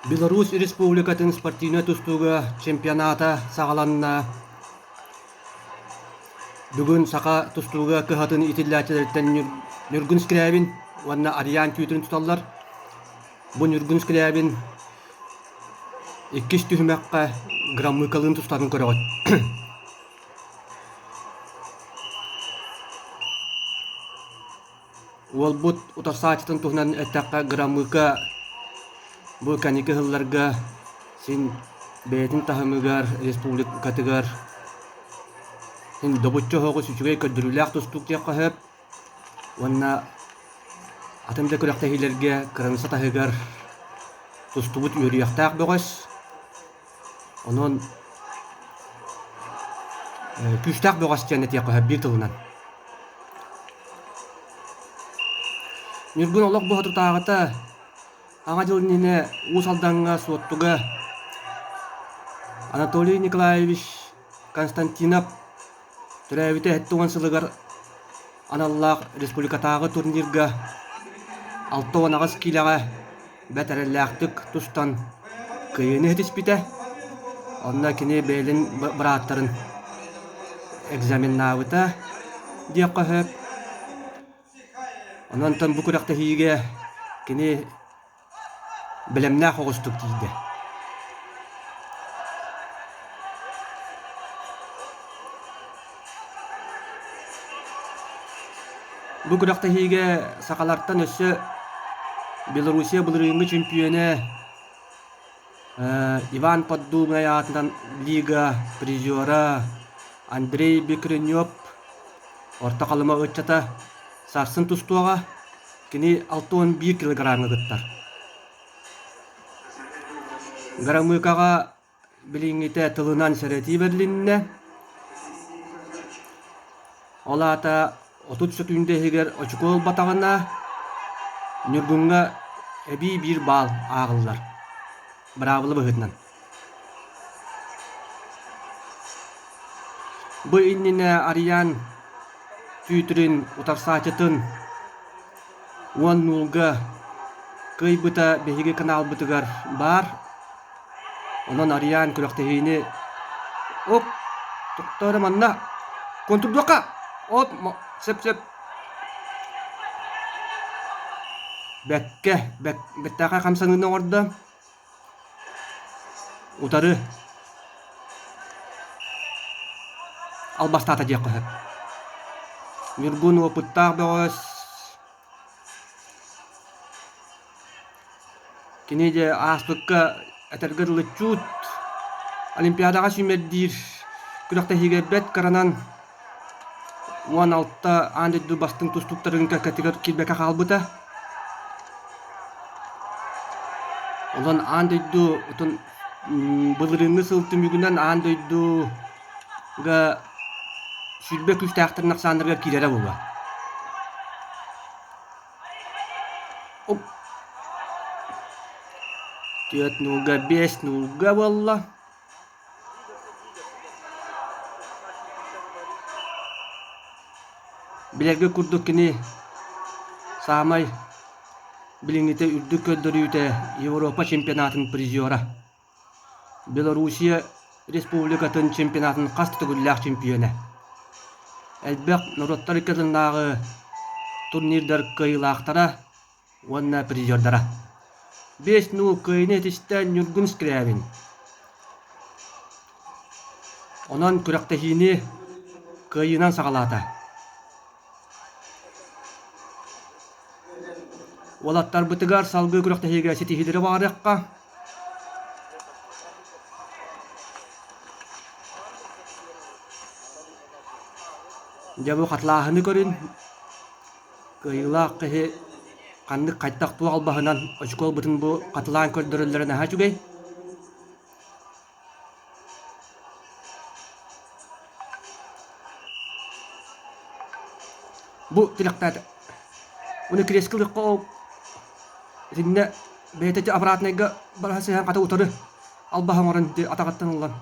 Беларусь Республикатын спортивный тустуга чемпионата сагаланна бүгүн сака тустуга кыхатын итилләчелерден Нюргун скрябин ванна Ариан түйтүн туталлар. Бу Нюргун скрябин 2 түһмәккә граммыкалын тустарын көрөгөт. Ол бут утарсаачтын тухнан эттәккә граммыка бу каника хылларга син бетин тахымыгар республикатыгар син добуччо хогы сүчүгэй көдүрүләк тустук тиякка хэп ванна атымда көрәкте хилерге кырынса тахыгар тустубут үрияктаак бөгөс онон күчтаак бөгөс тиянне тиякка хэп бир тылынан Нюргун олок бу таагыта аңа жылныне усалданга суоттуга Анатолий Николаевич Константинов төрәбите хеттуган сылыгар аналлаах республикатагы турнирга 6 килага бәтәрелләктик тустан кыйыны хетиспите онна кини бәйлин быраттарын экзаменнабыта диякка хэп онан тан бу күрәкте хиге кини белемнә хогыстык диде. Бу күрәкте хиге сакаларттан өссө Белоруссия былырынгы чемпионы Иван Поддубный атынан лига призера Андрей Бекренёв орта калыма ыччата сарсын тустуага кини 61 килограммга гыттар. Граммыкага билиңите тылынан сәрети берлинне олата 30 секунде хигер очкол батагына Нюргунга эби бир бал агыллар. Бравылы быгытнан. Бу иннине Ариан түйтрин утарсачытын 10-0 кыйбыта беһиге канал бытыгар бар. Онон Ариан күрәктәһине оп туктары манна контрдука оп сеп бәттәкә камсанын орда утары албастата диякка Нюргун опыттар бөгөс кинеде аспыкка этергерлы чут олимпиадага сүмердир күрәктәһиге бет каранан 16 андыды бастың тустуктарын категор килбека калбыта Олан андыды утун былырыны сылтым үгүнөн андыды га сүрбе күчтәктер наксандырга килере була. Оп. 4-0 5-0 валла. Билерге курдук кини самай билиңите үрдүк көддөрүүтэ Европа чемпионатын призера. Белоруссия Республикатын чемпионатын кастыгыллах чемпионы. Элбек Нуроттар кылындагы турнирдар кыйлактара онна призердара. 5-0 кыйны тистен Нюргун скрябин. Онан күрәктәһине кыйынан сагалата. Олаттар бытыгар салгы күрәктәһиге сетихидере барыкка. Жабы катлаһыны көрүн. Кыйлак кыһы канды кайттак туу албаһынан очкол бутун бу катылаан көрдөрөллөрүнө хажугай. Бу тилектер. Уны крескылыкка Синне бетете обратныйга барасы хан ката утары албаһан орын атагаттан уллан.